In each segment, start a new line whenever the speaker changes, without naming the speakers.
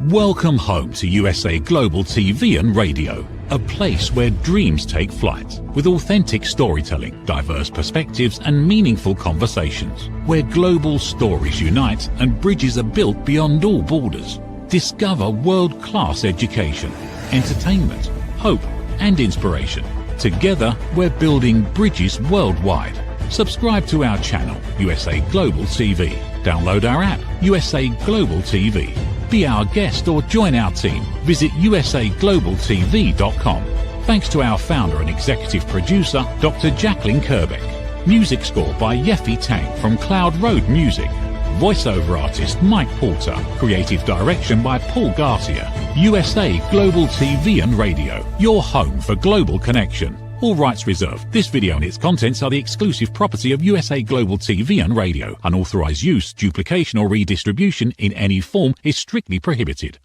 Welcome home to USA Global TV and Radio, a place where dreams take flight, with authentic storytelling, diverse perspectives and meaningful conversations, where global stories unite and bridges are built beyond all borders. Discover world-class education, entertainment, hope and inspiration. Together, we're building bridges worldwide. Subscribe to our channel, USA Global TV. Download our app, USA Global TV. Be our guest or join our team. Visit usaglobaltv.com. Thanks to our founder and executive producer, Dr. Jacqueline Kerbeck. Music score by Yeffy Tang from Cloud Road Music. Voiceover artist Mike Porter. Creative direction by Paul Garcia. USA Global TV and Radio. Your home for global connection. All rights reserved. This video and its contents are the exclusive property of USA Global TV and Radio. Unauthorized use, duplication or redistribution in any form is strictly prohibited.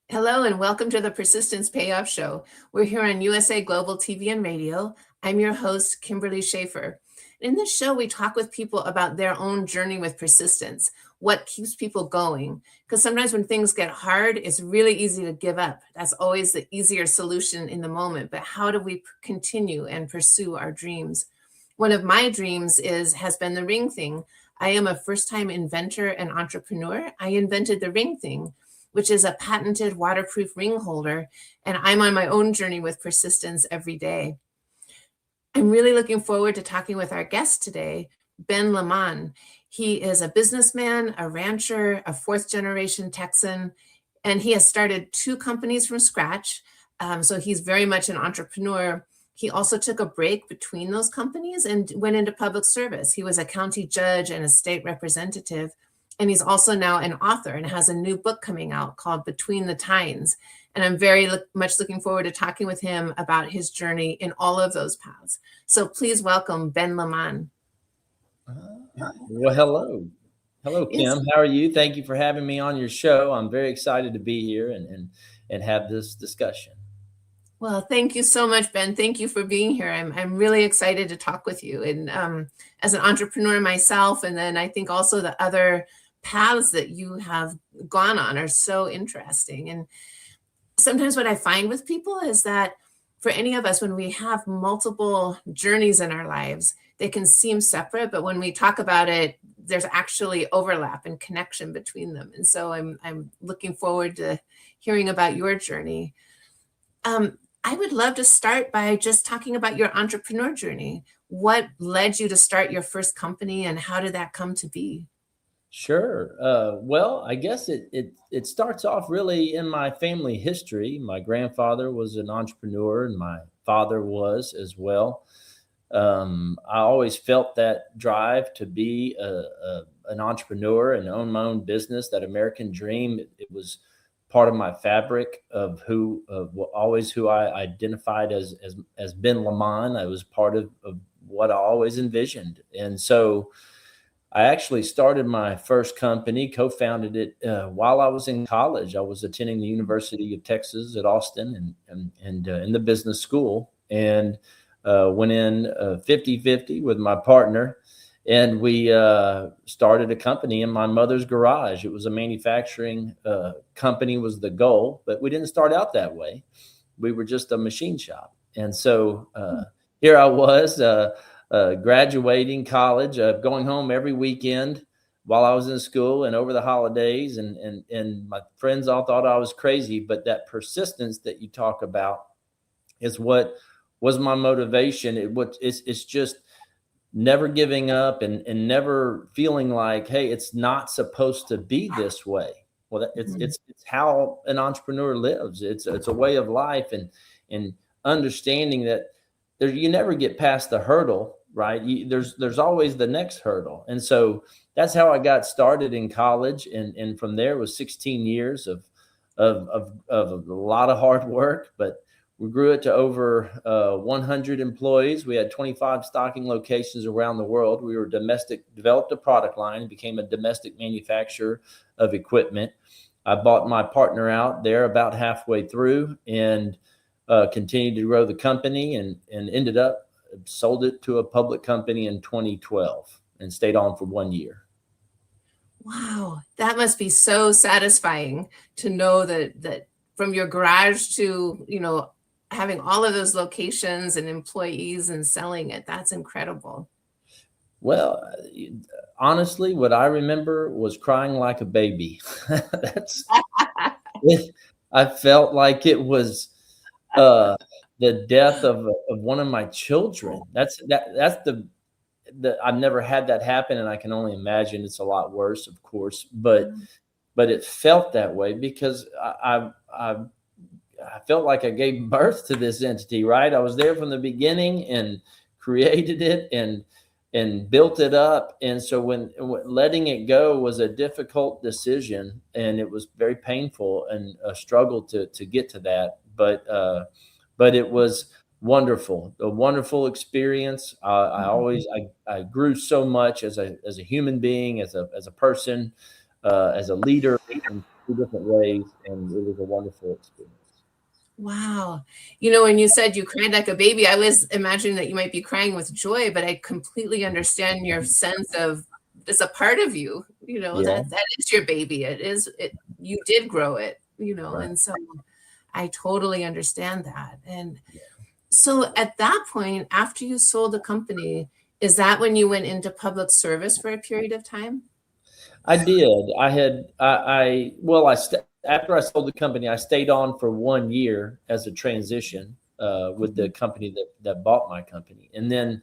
Hello and welcome to the Persistence Payoff Show. We're here on USA Global TV and Radio. I'm your host, Kimberly Schaefer. In this show, we talk with people about their own journey with persistence, what keeps people going. Because sometimes when things get hard, it's really easy to give up. That's always the easier solution in the moment. But how do we continue and pursue our dreams? One of my dreams has been the ring thing. I am a first-time inventor and entrepreneur. I invented the ring thing, which is a patented waterproof ring holder. And I'm on my own journey with persistence every day. I'm really looking forward to talking with our guest today, Ben Leman. He is a businessman, a rancher, a fourth-generation Texan, and he has started 2 companies from scratch. So he's very much an entrepreneur. He also took a break between those companies and went into public service. He was a county judge and a state representative, and he's also now an author and has a new book coming out called Between the Tines. And I'm very much looking forward to talking with him about his journey in all of those paths. So please welcome Ben Leman.
Well, hello. Hello, Kim. How are you? Thank you for having me on your show. I'm very excited to be here and have this discussion.
Well, thank you so much, Ben. Thank you for being here. I'm really excited to talk with you. And as an entrepreneur myself, and then I think also the other paths that you have gone on are so interesting. And sometimes what I find with people is that for any of us, when we have multiple journeys in our lives, they can seem separate, but when we talk about it, there's actually overlap and connection between them. And so I'm looking forward to hearing about your journey. I would love to start by just talking about your entrepreneur journey. What led you to start your first company and how did that come to be?
Sure. Well, I guess it starts off really in my family history. My grandfather was an entrepreneur and my father was as well. I always felt that drive to be an entrepreneur and own my own business, that American dream. It was part of my fabric of who I identified as Ben Leman. I was part of what I always envisioned. And so I actually started my first company, co-founded it while I was in college. I was attending the University of Texas at Austin and in the business school, and went in 50-50 with my partner. And we started a company in my mother's garage. It was a manufacturing company was the goal, but we didn't start out that way. We were just a machine shop. And so here I was graduating college, going home every weekend while I was in school and over the holidays. And my friends all thought I was crazy, but that persistence that you talk about is what was my motivation. It's just never giving up and never feeling like, hey, it's not supposed to be this way. Well, it's how an entrepreneur lives. It's a way of life, and understanding that you never get past the hurdle, right? There's always the next hurdle. And so that's how I got started in college. And from there was 16 years of a lot of hard work, but we grew it to over 100 employees. We had 25 stocking locations around the world. We were developed a product line, became a domestic manufacturer of equipment. I bought my partner out there about halfway through and continued to grow the company and ended up sold it to a public company in 2012 and stayed on for 1 year.
Wow, that must be so satisfying to know that from your garage to, having all of those locations and employees and selling it. That's incredible.
Well, honestly, what I remember was crying like a baby. That's I felt like it was uh, the death of one of my children. That's the I've never had that happen, and I can only imagine it's a lot worse, of course. But it felt that way because I felt like I gave birth to this entity, right? I was there from the beginning and created it and built it up. And so when letting it go was a difficult decision, and it was very painful and a struggle to get to that. But it was wonderful, a wonderful experience. I grew so much as a human being, as a person, as a leader in two different ways, and it was a wonderful experience.
Wow. When you said you cried like a baby, I was imagining that you might be crying with joy, but I completely understand your sense of it's a part of you,
Yeah,
that is your baby. You did grow it,
right.
and so I totally understand that. And so at that point, after you sold the company, is that when you went into public service for a period of time?
I did. I had well, after I sold the company, I stayed on for 1 year as a transition with the company that bought my company, and then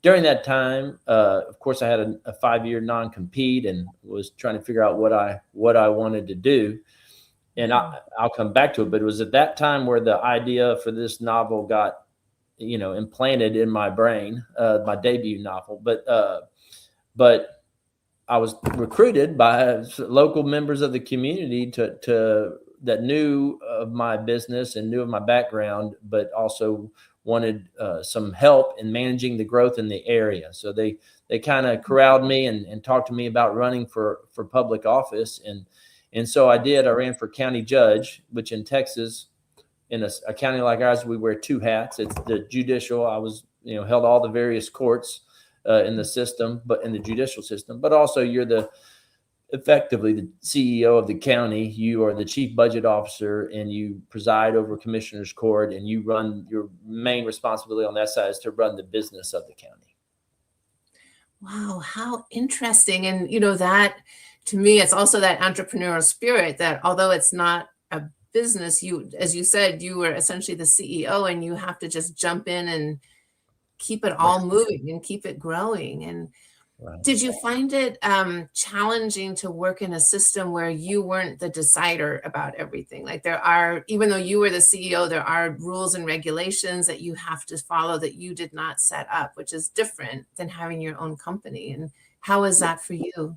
during that time, of course, I had a 5-year non-compete and was trying to figure out what I wanted to do. And I'll come back to it, but it was at that time where the idea for this novel got, implanted in my brain, my debut novel. But I was recruited by local members of the community to that knew of my business and knew of my background, but also wanted some help in managing the growth in the area. So they kind of corralled me and talked to me about running for public office, and so I did. I ran for county judge, which in Texas, in a county like ours, we wear two hats. It's the judicial. I was held all the various courts in the system, but in the judicial system, but also you're effectively the CEO of the county. You are the chief budget officer, and you preside over commissioner's court, and you run. Your main responsibility on that side is to run the business of the county.
Wow, how interesting. And that to me, it's also that entrepreneurial spirit that although it's not a business, as you said, you were essentially the CEO and you have to just jump in and keep it all moving and keep it growing. And
Right.
did you find it challenging to work in a system where you weren't the decider about everything? Like even though you were the CEO, there are rules and regulations that you have to follow that you did not set up, which is different than having your own company. And how is that for you?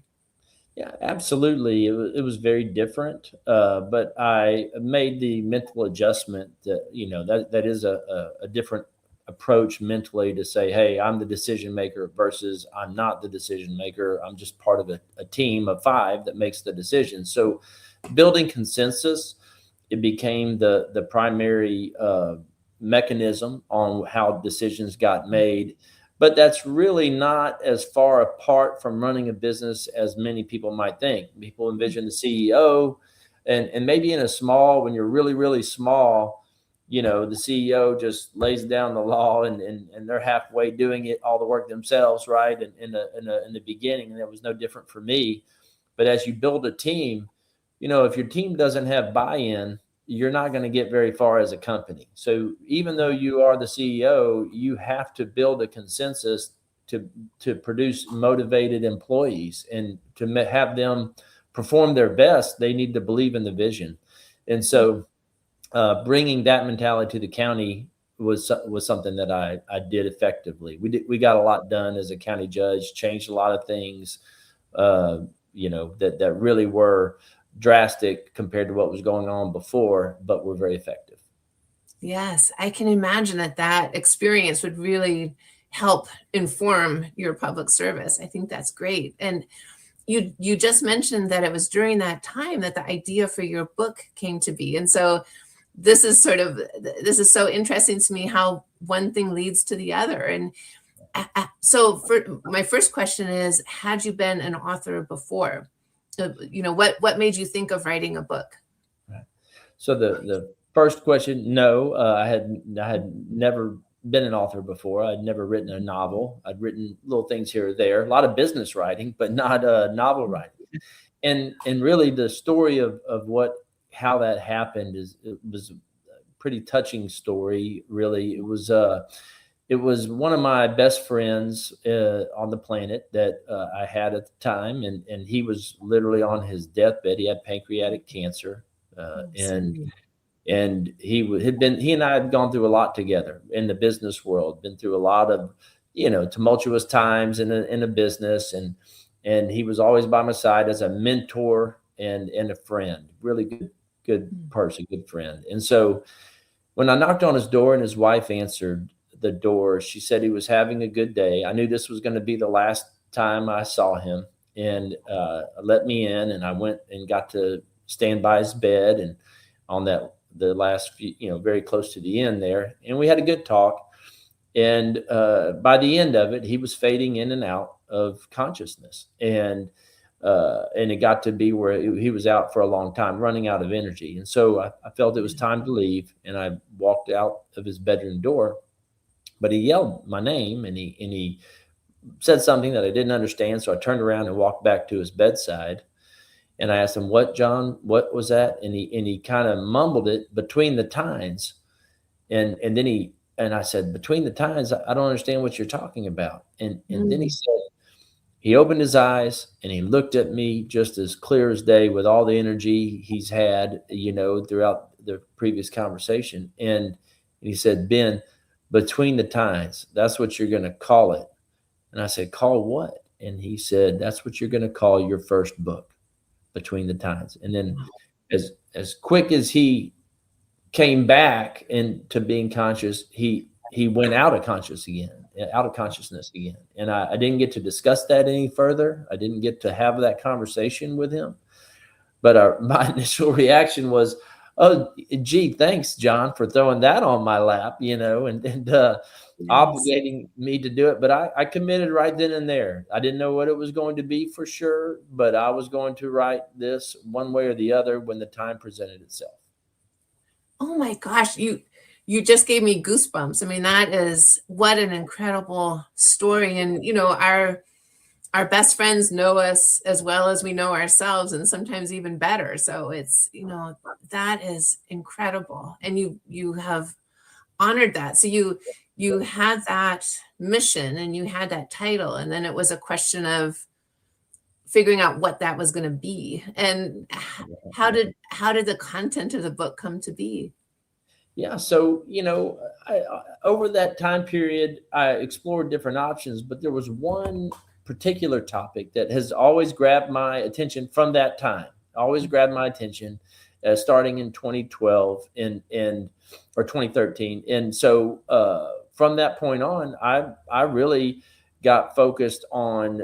Yeah, absolutely. It was very different, but I made the mental adjustment that that is a different approach mentally to say, hey, I'm the decision maker versus I'm not the decision maker. I'm just part of a team of 5 that makes the decision. So building consensus, it became the primary mechanism on how decisions got made. But that's really not as far apart from running a business as many people might think. People envision the CEO, and maybe when you're really, really small, the CEO just lays down the law and they're halfway doing it, all the work themselves, right? And in the beginning, and it was no different for me. But as you build a team, if your team doesn't have buy-in, you're not going to get very far as a company. So even though you are the CEO, you have to build a consensus to produce motivated employees, and to have them perform their best. They need to believe in the vision. And so bringing that mentality to the county was something that I did effectively. We got a lot done as a county judge, changed a lot of things, that really were drastic compared to what was going on before, but were very effective.
Yes, I can imagine that experience would really help inform your public service. I think that's great. And you just mentioned that it was during that time that the idea for your book came to be. And so this is so interesting to me how one thing leads to the other. And so for my first question is, had you been an author before? what made you think of writing a book?
Right. So the first question, no, I had never been an author before. I'd never written a novel. I'd written little things here or there, a lot of business writing, but not novel writing. And really the story of how that happened it was a pretty touching story. Really, it was one of my best friends on the planet that I had at the time, and he was literally on his deathbed. He had pancreatic cancer, and he and I had gone through a lot together in the business world. Been through a lot of tumultuous times in a business, and he was always by my side as a mentor and a friend. Really good person, good friend. And so when I knocked on his door and his wife answered the door, she said he was having a good day. I knew this was going to be the last time I saw him, and let me in, and I went and got to stand by his bed and on the last few, very close to the end there, and we had a good talk. And by the end of it, he was fading in and out of consciousness, and it got to be where he was out for a long time, running out of energy. And so I felt it was time to leave, and I walked out of his bedroom door. But he yelled my name, and he said something that I didn't understand. So I turned around and walked back to his bedside, and I asked him, "What, John? What was that?" And he kind of mumbled it, "Between the tines." And then I said, "Between the tines? I don't understand what you're talking about." And then he said, he opened his eyes and he looked at me just as clear as day with all the energy he's had, throughout the previous conversation. And he said, "Ben, between the tines, that's what you're going to call it." And I said, "Call what?" And he said, "That's what you're going to call your first book, Between the Tines." And then as quick as he came back into being conscious, he went out of consciousness again. And I didn't get to discuss that any further. I didn't get to have that conversation with him. But my initial reaction was, "Oh, gee, thanks, John, for throwing that on my lap, and obligating me to do it." But I committed right then and there. I didn't know what it was going to be for sure, but I was going to write this one way or the other when the time presented itself.
Oh my gosh, you just gave me goosebumps. I mean, that is what an incredible story. And our best friends know us as well as we know ourselves, and sometimes even better. So it's, that is incredible. And you have honored that. So you had that mission and you had that title, and then it was a question of figuring out what that was going to be. And how did the content of the book come to be?
Yeah. So, over that time period, I explored different options, but there was one particular topic that has always grabbed my attention from that time, starting in 2012 or 2013. And so from that point on, I really got focused on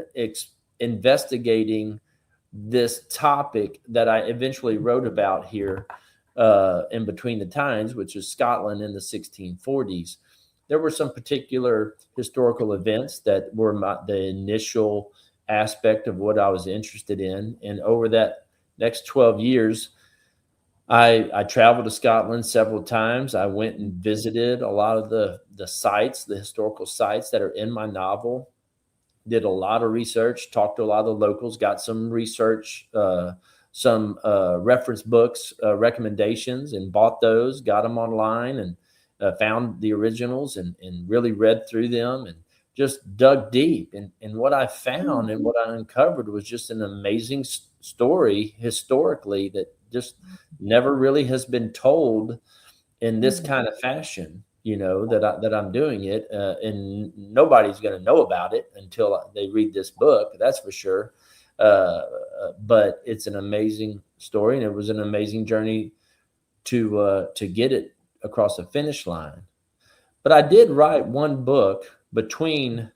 investigating this topic that I eventually wrote about here in Between the Tines, which is Scotland in the 1640s. There were some particular historical events that were the initial aspect of what I was interested in. And over that next 12 years, I traveled to Scotland several times. I went and visited a lot of the sites, the historical sites that are in my novel. Did a lot of research, talked to a lot of the locals, got some research, some reference books, recommendations, and bought those, got them online, and found the originals and really read through them and just dug deep. And what I found and what I uncovered was just an amazing story historically that just never really has been told in this kind of fashion, that I'm doing it. And nobody's going to know about it until they read this book. That's for sure. But it's an amazing story, and it was an amazing journey to get it across the finish line. But I did write one book between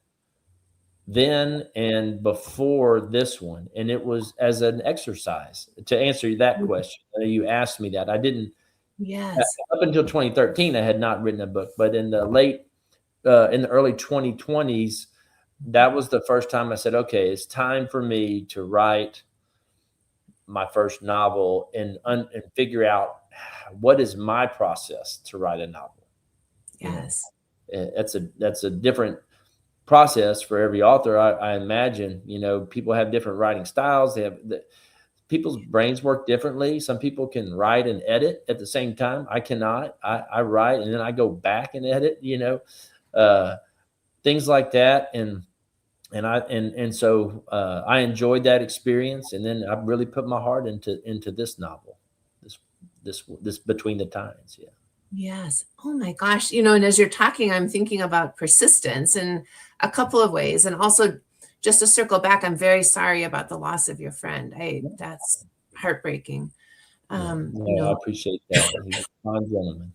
then and before this one, and it was as an exercise to answer that question. You asked me that. I didn't.
Yes.
Up until 2013, I had not written a book, but in the early 2020s, that was the first time I said, "Okay, it's time for me to write my first novel and figure out what is my process to write a novel.
Yes.
That's a different process for every author. I imagine, people have different writing styles. People's brains work differently. Some people can write and edit at the same time. I cannot. I write and then I go back and edit, things like that. So I enjoyed that experience, and then I really put my heart into this novel, this Between the Times. Yeah.
Yes. Oh my gosh. And as you're talking, I'm thinking about persistence in a couple of ways. And also, just to circle back, I'm very sorry about the loss of your friend. That's heartbreaking.
I appreciate that. He's a fine gentleman,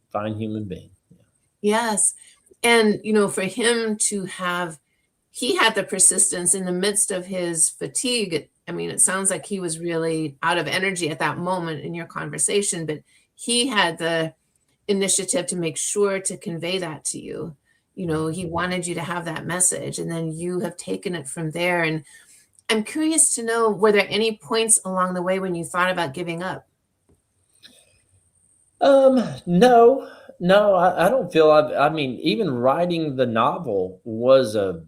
fine human being. Yeah.
Yes. And, for him to he had the persistence in the midst of his fatigue. I mean, it sounds like he was really out of energy at that moment in your conversation, but he had the initiative to make sure to convey that to you. He wanted you to have that message, and then you have taken it from there. And I'm curious to know, were there any points along the way when you thought about giving up?
No, I don't feel. I mean, even writing the novel was a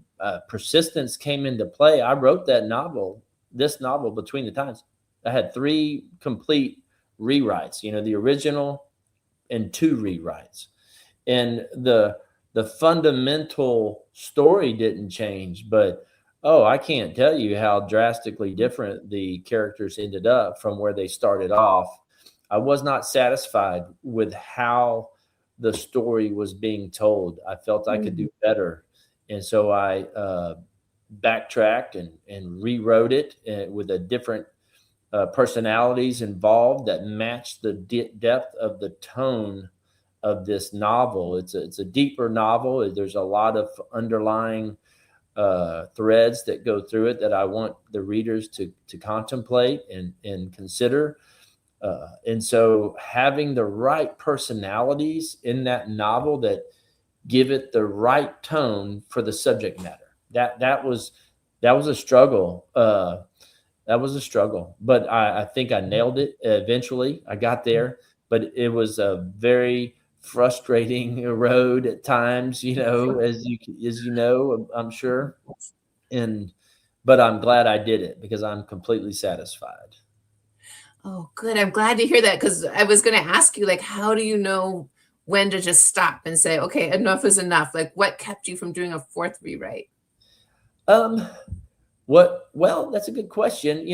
persistence came into play. I wrote this novel Between the Times. I had 3 complete rewrites. The original and 2 rewrites, and the fundamental story didn't change, but I can't tell you how drastically different the characters ended up from where they started off. I was not satisfied with how the story was being told. I felt I could do better, and so I backtracked and rewrote it with a different personalities involved that match the depth of the tone of this novel. It's a deeper novel. There's a lot of underlying threads that go through it that I want the readers to contemplate and consider. And so having the right personalities in that novel that give it the right tone for the subject matter, that was a struggle. That was a struggle, but I think I nailed it. Eventually I got there, but it was a very frustrating road at times, as you know, I'm sure. But I'm glad I did it because I'm completely satisfied.
Oh, good. I'm glad to hear that, because I was going to ask you, like, how do you know when to just stop and say, okay, enough is enough? Like, what kept you from doing a 4th rewrite?
Well, that's a good question,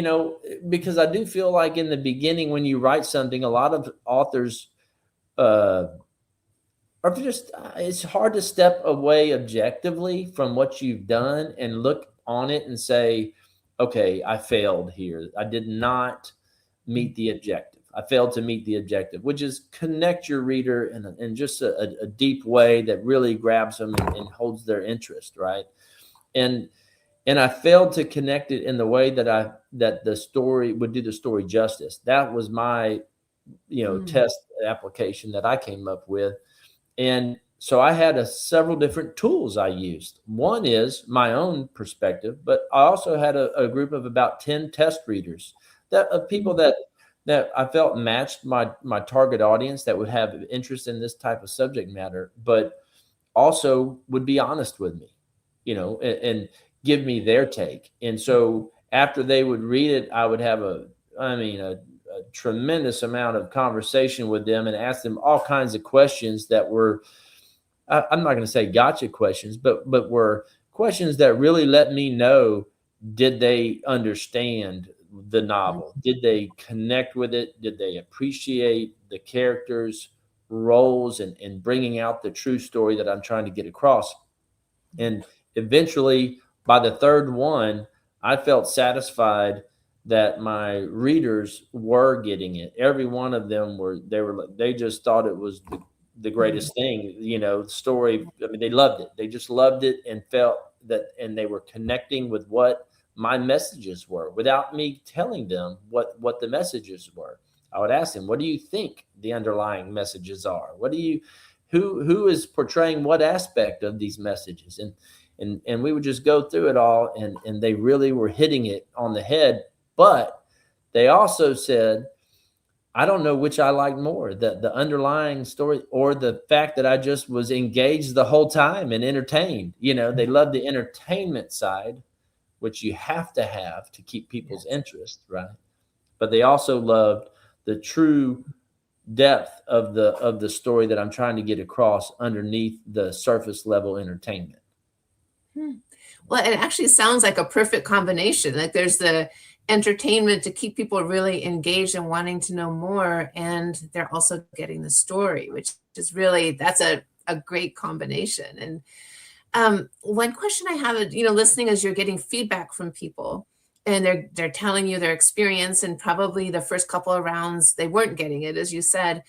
because I do feel like in the beginning, when you write something, a lot of authors are just, it's hard to step away objectively from what you've done and look on it and say, okay, I failed here. I did not meet the objective. I failed to meet the objective, which is connect your reader in just a deep way that really grabs them and holds their interest, right? And I failed to connect it in the way that the story would do the story justice. That was my, test application that I came up with. And so I had several different tools I used. One is my own perspective, but I also had a group of about 10 test readers of people that I felt matched my target audience, that would have interest in this type of subject matter, but also would be honest with me, and give me their take. And so after they would read it, I would have a tremendous amount of conversation with them and ask them all kinds of questions that were, I'm not going to say gotcha questions, but were questions that really let me know, did they understand the novel? Did they connect with it? Did they appreciate the characters' roles and bringing out the true story that I'm trying to get across? And eventually, by the 3rd one, I felt satisfied that my readers were getting it. Every one of them they just thought it was the greatest thing, the story. I mean, they loved it. They just loved it and felt that, and they were connecting with what my messages were without me telling them what the messages were. I would ask them, what do you think the underlying messages are? Who is portraying what aspect of these messages? And we would just go through it all, and they really were hitting it on the head. But they also said, I don't know which I like more, the underlying story or the fact that I just was engaged the whole time and entertained. They love the entertainment side, which you have to keep people's interest, right? But they also loved the true depth of the story that I'm trying to get across underneath the surface level entertainment.
Well, it actually sounds like a perfect combination. Like there's the entertainment to keep people really engaged and wanting to know more, and they're also getting the story, which is really, that's a great combination. And one question I have, listening as you're getting feedback from people, and they're telling you their experience, and probably the first couple of rounds they weren't getting it, as you said.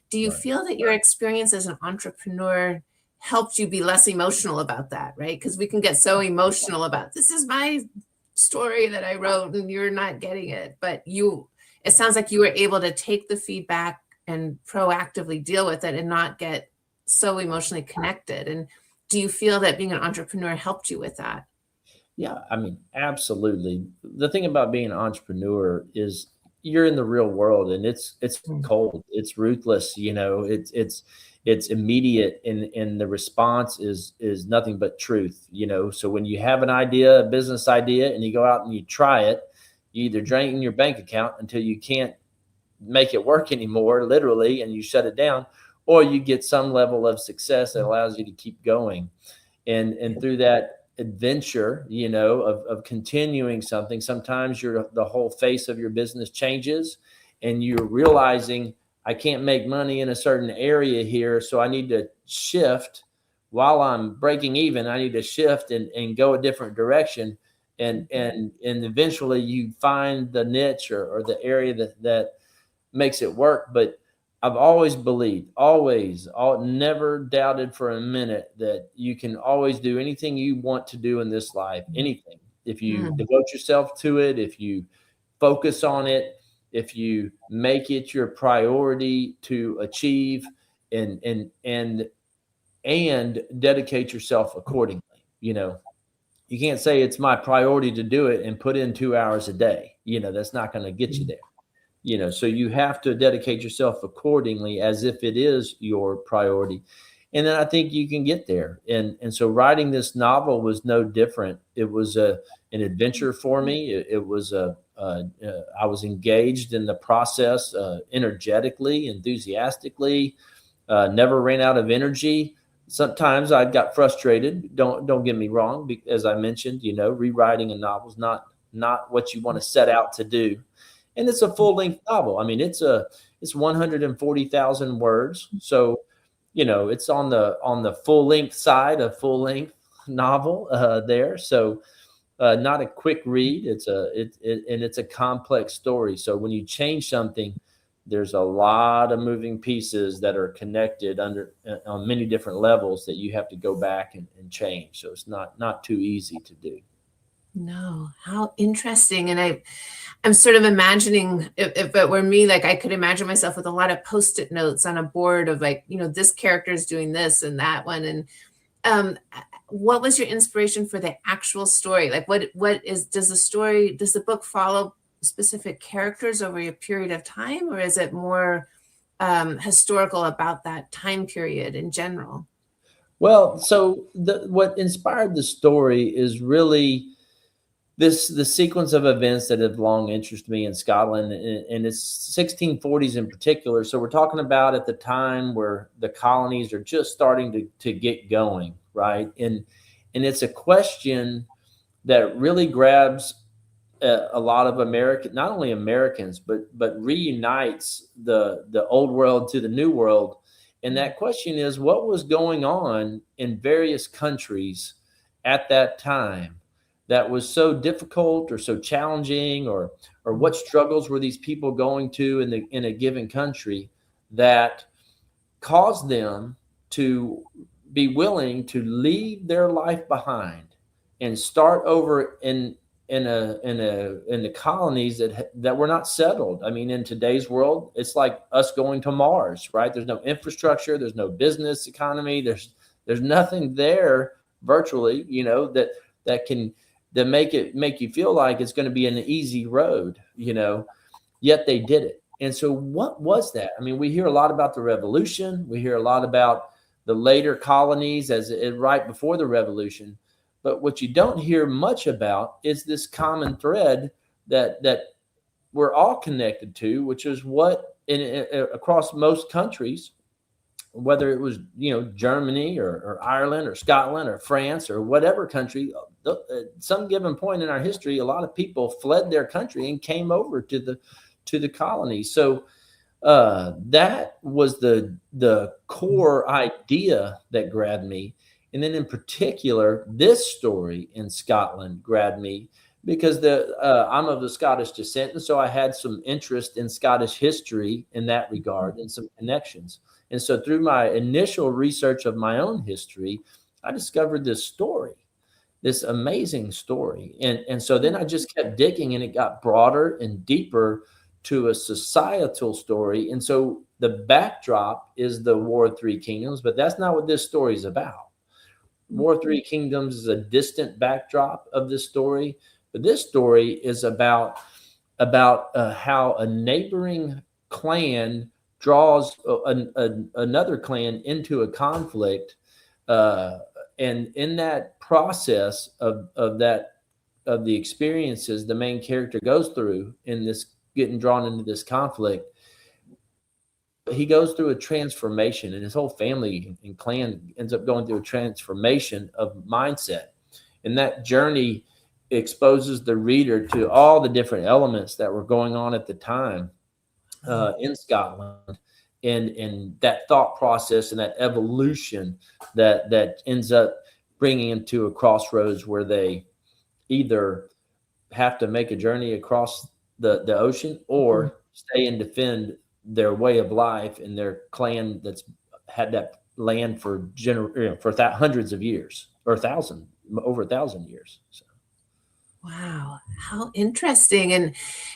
Do you feel that your experience as an entrepreneur helped you be less emotional about that, right? Because we can get so emotional about, this is my story that I wrote and you're not getting it. But it sounds like you were able to take the feedback and proactively deal with it and not get so emotionally connected. And do you feel that being an entrepreneur helped you with that?
Yeah, I mean, absolutely. The thing about being an entrepreneur is you're in the real world, and it's cold, it's ruthless, it's immediate, and the response is nothing but truth. So when you have an idea, a business idea, and you go out and you try it, you either drain your bank account until you can't make it work anymore, literally, and you shut it down, or you get some level of success that allows you to keep going. And through that adventure, of continuing something, sometimes the whole face of your business changes, and you're realizing, I can't make money in a certain area here, so I need to shift. While I'm breaking even, I need to shift and go a different direction. And eventually you find the niche or the area that makes it work. But I've always believed, never doubted for a minute that you can always do anything you want to do in this life, anything. If you devote yourself to it, if you focus on it, if you make it your priority to achieve, and dedicate yourself accordingly. You can't say it's my priority to do it and put in 2 hours a day. That's not going to get you there. So you have to dedicate yourself accordingly as if it is your priority. And then I think you can get there. And so writing this novel was no different. It was an adventure for me. I was engaged in the process, energetically, enthusiastically, never ran out of energy. Sometimes I got frustrated. Don't get me wrong. As I mentioned, rewriting a novel is not what you want to set out to do. And it's a full-length novel. I mean, it's 140,000 words. So, it's on the full-length side, a full-length novel there. So, not a quick read. It's a complex story. So when you change something, there's a lot of moving pieces that are connected on many different levels that you have to go back and change. So it's not too easy to do.
No, how interesting. And I'm sort of imagining, if it were me, like I could imagine myself with a lot of Post-it notes on a board of like, this character is doing this and that one. And what was your inspiration for the actual story? Like does the book follow specific characters over a period of time, or is it more historical about that time period in general?
Well, so what inspired the story is really the sequence of events that have long interested me in Scotland, and it's 1640s in particular. So we're talking about at the time where the colonies are just starting to get going, right? And it's a question that really grabs a lot of not only Americans, but reunites the old world to the new world. And that question is, what was going on in various countries at that time that was so difficult or so challenging, or what struggles were these people going to in a given country that caused them to be willing to leave their life behind and start over in the colonies that were not settled. I mean, in today's world, it's like us going to Mars, right? There's no infrastructure, there's no business economy, there's nothing there virtually, that make you feel like it's going to be an easy road, yet they did it. And so what was that? I mean, we hear a lot about the revolution. We hear a lot about the later colonies right before the revolution. But what you don't hear much about is this common thread that we're all connected to, which is what across most countries, whether it was, Germany or Ireland or Scotland or France or whatever country, at some given point in our history, a lot of people fled their country and came over to the colonies. So that was the core idea that grabbed me. And then in particular, this story in Scotland grabbed me because I'm of the Scottish descent. And so I had some interest in Scottish history in that regard and some connections. And so through my initial research of my own history, I discovered this story, this amazing story. And so then I just kept digging, and it got broader and deeper to a societal story. And so the backdrop is the War of Three Kingdoms, but that's not what this story is about. War of Three Kingdoms is a distant backdrop of this story, but this story is about how a neighboring clan draws another clan into a conflict, and in that process of the experiences the main character goes through in this getting drawn into this conflict, he goes through a transformation, and his whole family and clan ends up going through a transformation of mindset. And that journey exposes the reader to all the different elements that were going on at the time in Scotland, and that thought process and that evolution that ends up bringing them to a crossroads where they either have to make a journey across the ocean or stay and defend their way of life in their clan that's had that land for hundreds of years, or over 1,000 years. So.
Wow, how interesting. And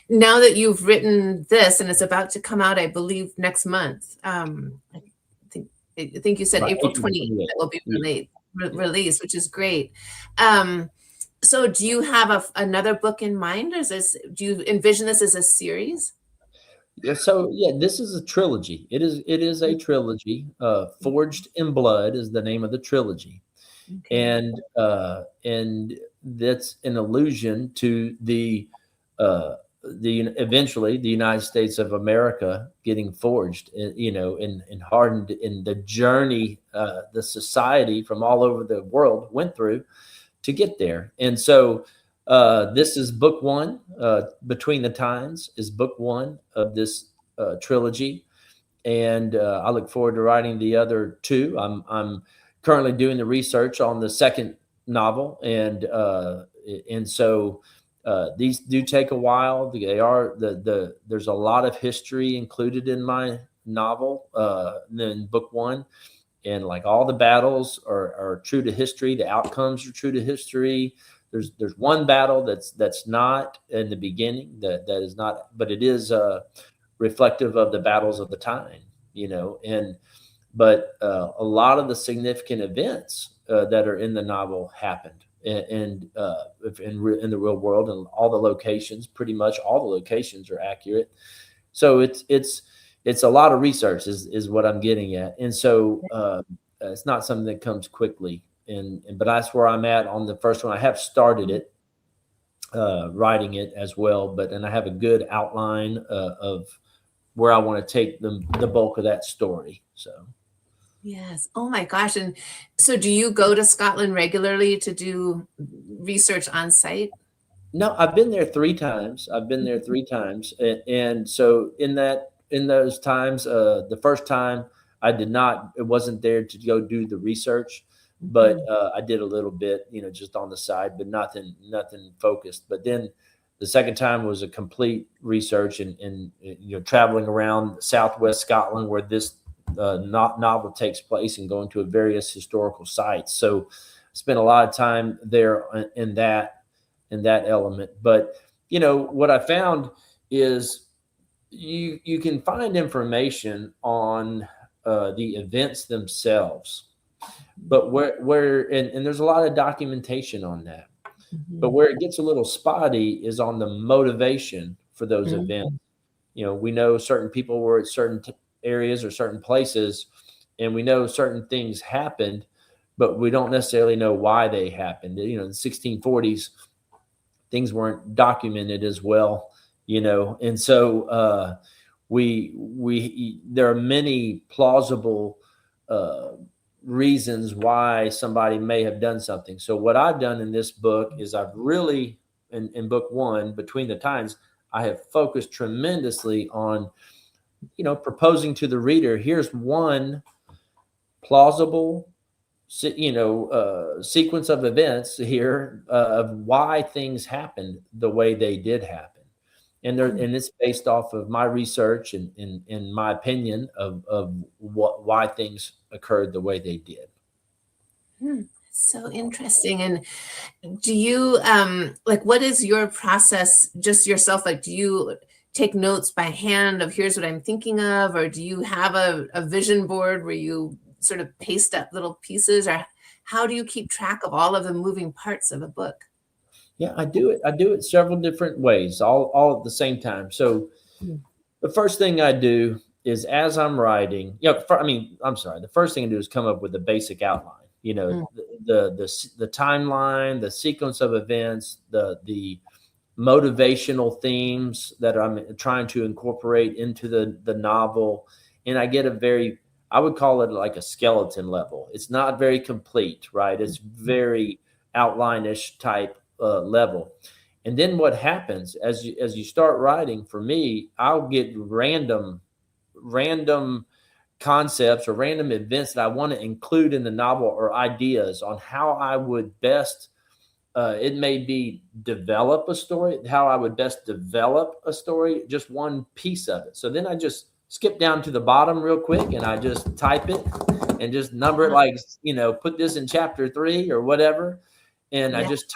now that you've written this and it's about to come out, I believe next month, I think you said right. April 28th that will be released, which is great. So do you have another book in mind, or do you envision this as a series?
So this is a trilogy. It is a trilogy. Forged in Blood is the name of the trilogy. Okay. And that's an allusion to the eventually the United States of America getting forged, and hardened in the journey the society from all over the world went through to get there. And so this is book one. Between the Times is book one of this trilogy, and I look forward to writing the other two. I'm currently doing the research on the second novel, and so these do take a while. There's a lot of history included in my novel, in book one, and like all the battles are true to history. The outcomes are true to history. There's one battle that's not in the beginning, that is not, but it is reflective of the battles of the time, but a lot of the significant events that are in the novel happened in the real world, and all the locations, pretty much all the locations are accurate. So it's a lot of research is what I'm getting at. And so it's not something that comes quickly. But that's where I'm at on the first one. I have started it, writing it as well, and I have a good outline of where I want to take the bulk of that story. So.
Yes. Oh my gosh. And so do you go to Scotland regularly to do research on site?
No, I've been there 3 times. And so in those times, the first time it wasn't there to go do the research, but I did a little bit, just on the side, but nothing focused. But then the second time was a complete research and traveling around Southwest Scotland where this novel takes place, and going to various historical sites. So I spent a lot of time there in that element. But what I found is you can find information on the events themselves, but and there's a lot of documentation on that. But where it gets a little spotty is on the motivation for those events. we know certain people were at certain areas or certain places, and we know certain things happened, but we don't necessarily know why they happened. In the 1640s, things weren't documented as well, and so there are many plausible reasons why somebody may have done something. So what I've done in this book is I've really, in book one, Between the Times, I have focused tremendously on, proposing to the reader, here's one plausible, sequence of events here of why things happened the way they did happen. And it's based off of my research and in my opinion of why things occurred the way they did.
So interesting. And do you what is your process just yourself? Like, do you take notes by hand of here's what I'm thinking of, or do you have a vision board where you sort of paste up little pieces, or how do you keep track of all of the moving parts of a book?
Yeah, I do it several different ways, all at the same time. So the first thing I do is, as I'm writing, the first thing I do is come up with a basic outline. The timeline, the sequence of events, the motivational themes that I'm trying to incorporate into the novel, and I get I would call it like a skeleton level. It's not very complete, right? It's very outline-ish type level. And then what happens as you start writing, for me, I'll get random concepts or random events that I want to include in the novel, or ideas on how I would best, it may be develop a story, how I would best develop a story, just one piece of it. So then I just skip down to the bottom real quick and I just type it and just number it, like, put this in chapter 3 or whatever. And I just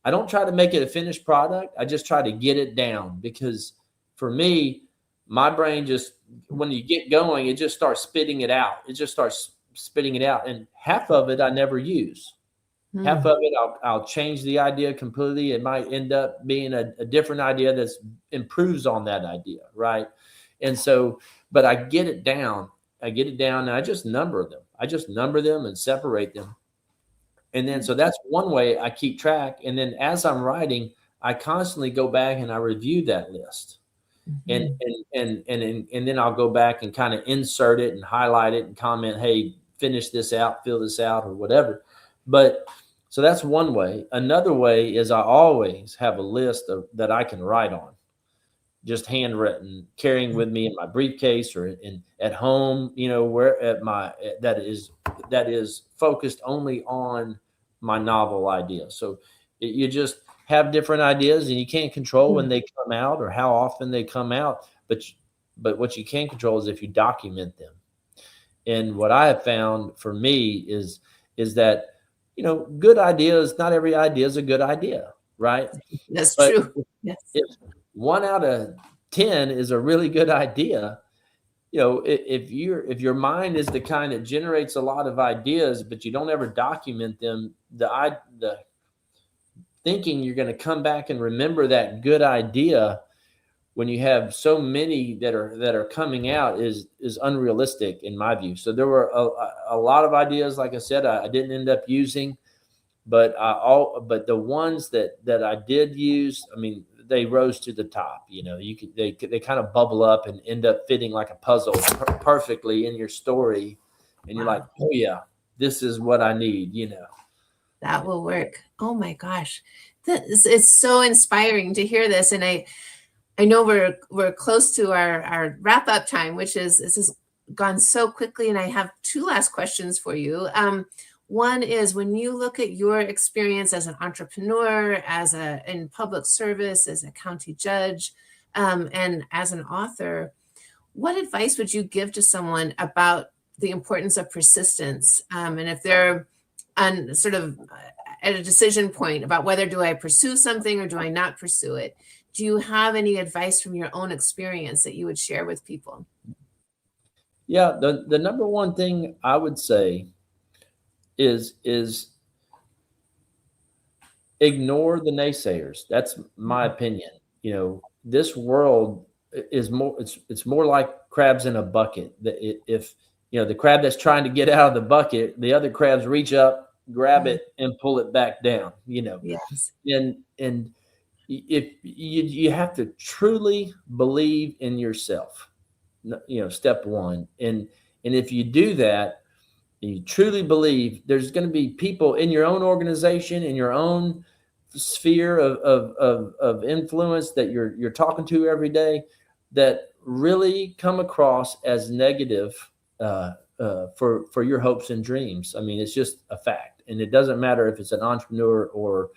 I don't try to make it a finished product. I just try to get it down, because for me, my brain just, when you get going, it just starts spitting it out. It just starts spitting it out. And half of it I never use. Half of it, I'll change the idea completely. It might end up being a different idea that improves on that idea, right? And so, but I get it down. And I just number them. I just number them and separate them. And then, so that's one way I keep track. And then as I'm writing, I constantly go back and I review that list. And then I'll go back and kind of insert it and highlight it and comment, hey, finish this out, fill this out, or whatever. But so that's one way. Another way is I always have a list that I can write on, just handwritten, carrying with me in my briefcase or at home, where that is focused only on my novel idea. So you just have different ideas, and you can't control when they come out or how often they come out, but what you can control is if you document them. And what I have found for me is that, good ideas, not every idea is a good idea, right?
That's true. Yes.
If 1 out of 10 is a really good idea, if your mind is the kind that generates a lot of ideas, but you don't ever document them, the thinking you're going to come back and remember that good idea when you have so many that are coming out is unrealistic in my view. So there were a lot of ideas, like I said, I didn't end up using, but the ones that I did use, they rose to the top. They kind of bubble up and end up fitting like a puzzle perfectly in your story, and you're like, oh yeah, this is what I need.
That will work. Oh my gosh, it's so inspiring to hear this, and I know we're close to our wrap up time, which is, this has gone so quickly, and I have 2 last questions for you. One is, when you look at your experience as an entrepreneur, in public service, as a county judge, and as an author, what advice would you give to someone about the importance of persistence? And if they're on sort of at a decision point about whether do I pursue something or do I not pursue it, do you have any advice from your own experience that you would share with people?
Yeah, the number one thing I would say is ignore the naysayers. That's my opinion. This world is more. It's more like crabs in a bucket. If the crab that's trying to get out of the bucket, the other crabs reach up, grab it, and pull it back down.
Yes.
And if you have to truly believe in yourself, step one, and if you do that, you truly believe, there's going to be people in your own organization, in your own sphere of influence that you're talking to every day, that really come across as negative for your hopes and dreams. I mean, it's just a fact, and it doesn't matter if it's an entrepreneur or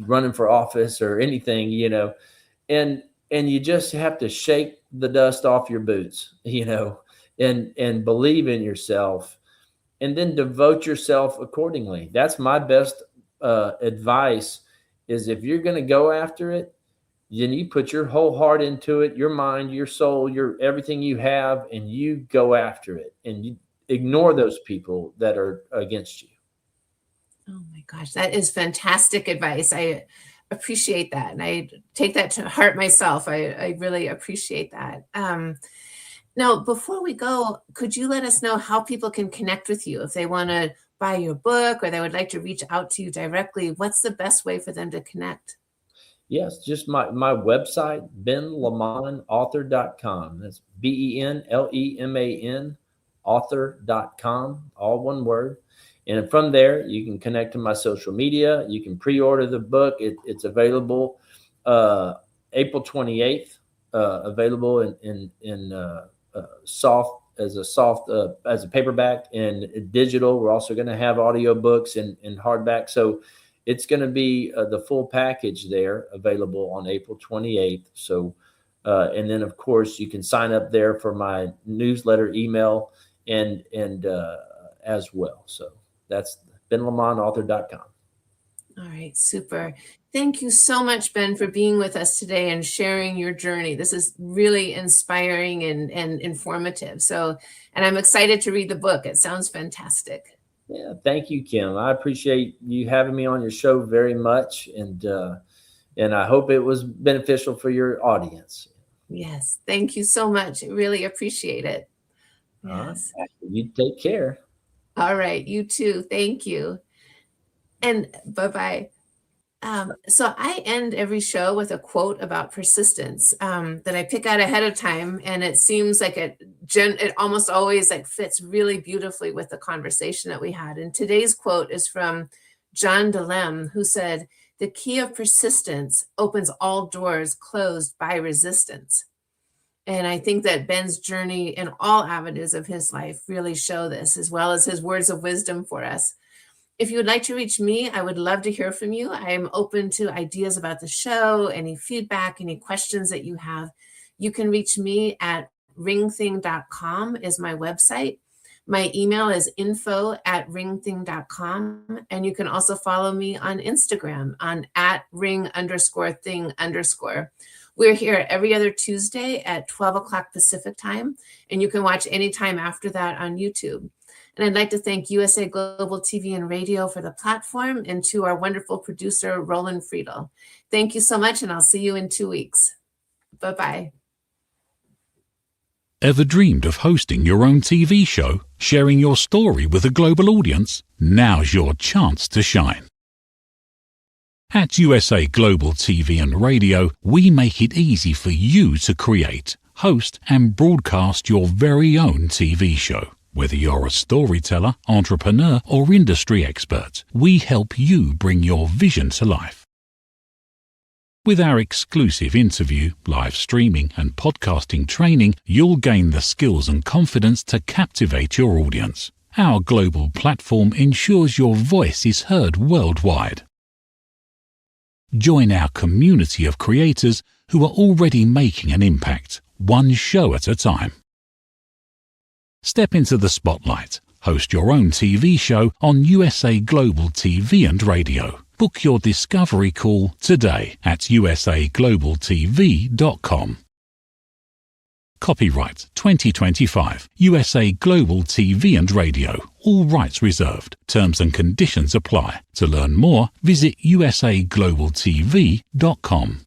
running for office or anything, and you just have to shake the dust off your boots, and believe in yourself, and then devote yourself accordingly. That's my best advice, is if you're going to go after it, then you put your whole heart into it, your mind, your soul, your everything you have, and you go after it, and you ignore those people that are against you.
Oh my gosh, that is fantastic advice. I appreciate that. And I take that to heart myself. I really appreciate that. Now, before we go, could you let us know how people can connect with you? If they want to buy your book or they would like to reach out to you directly, what's the best way for them to connect?
Yes, just my website, benlemanauthor.com. That's BENLEMAN author.com, all one word. And from there, you can connect to my social media. You can pre-order the book. It's available April 28th, available in soft as a paperback and digital. We're also going to have audiobooks and hardback. So it's going to be the full package there, available on April 28th. So, and then of course you can sign up there for my newsletter, email, and as well. So that's benlemanauthor.com.
All right, super. Thank you so much, Ben, for being with us today and sharing your journey. This is really inspiring and informative. So, and I'm excited to read the book. It sounds fantastic.
Yeah, thank you, Kim. I appreciate you having me on your show very much, and I hope it was beneficial for your audience.
Yes, thank you so much. I really appreciate it. Yes.
All right. You take care.
All right, you too. Thank you. And bye-bye. So I end every show with a quote about persistence that I pick out ahead of time, and it seems like it almost always like fits really beautifully with the conversation that we had. And today's quote is from John Leman, who said, "The key of persistence opens all doors closed by resistance." And I think that Ben's journey in all avenues of his life really show this, as well as his words of wisdom for us. If you would like to reach me, I would love to hear from you. I am open to ideas about the show, any feedback, any questions that you have. You can reach me at ringthing.com is my website. My email is info@ringthing.com. And you can also follow me on Instagram on @ring_thing_. We're here every other Tuesday at 12 o'clock Pacific time, and you can watch anytime after that on YouTube. And I'd like to thank USA Global TV and Radio for the platform, and to our wonderful producer, Roland Friedel. Thank you so much, and I'll see you in 2 weeks. Bye-bye.
Ever dreamed of hosting your own TV show, sharing your story with a global audience? Now's your chance to shine. At USA Global TV and Radio, we make it easy for you to create, host, and broadcast your very own TV show. Whether you're a storyteller, entrepreneur, or industry expert, we help you bring your vision to life. With our exclusive interview, live streaming, and podcasting training, you'll gain the skills and confidence to captivate your audience. Our global platform ensures your voice is heard worldwide. Join our community of creators who are already making an impact, one show at a time. Step into the spotlight. Host your own TV show on USA Global TV and Radio. Book your discovery call today at usaglobaltv.com. Copyright 2025 USA Global TV and Radio. All rights reserved. Terms and conditions apply. To learn more, visit usaglobaltv.com.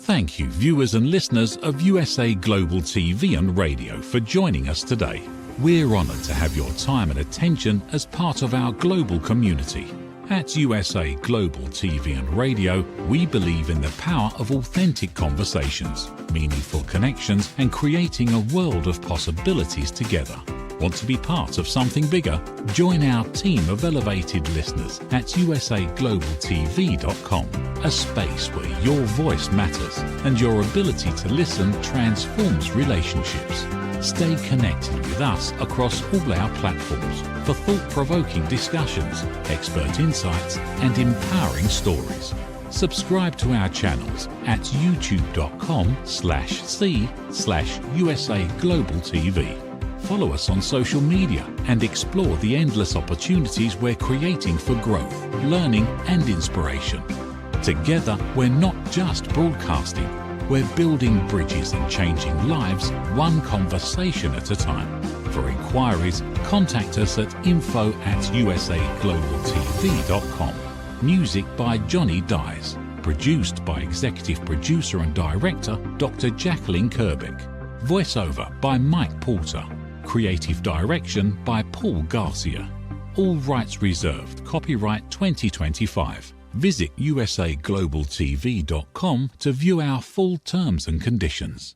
Thank you, viewers and listeners of USA Global TV and Radio, for joining us today. We're honoured to have your time and attention as part of our global community. At USA Global TV and Radio, we believe in the power of authentic conversations, meaningful connections, and creating a world of possibilities together. Want to be part of something bigger? Join our team of elevated listeners at usaglobaltv.com, a space where your voice matters and your ability to listen transforms relationships. Stay connected with us across all our platforms for thought-provoking discussions, expert insights, and empowering stories. Subscribe to our channels at youtube.com/c/USA Global TV. Follow us on social media and explore the endless opportunities we're creating for growth, learning, and inspiration. Together, we're not just broadcasting, we're building bridges and changing lives one conversation at a time. For inquiries, contact us at info@usaglobaltv.com. Music by Johnny Dyes. Produced by Executive Producer and Director Dr. Jacqueline Kerbeck. Voiceover by Mike Porter. Creative Direction by Paul Garcia. All rights reserved. Copyright 2025. Visit usaglobaltv.com to view our full terms and conditions.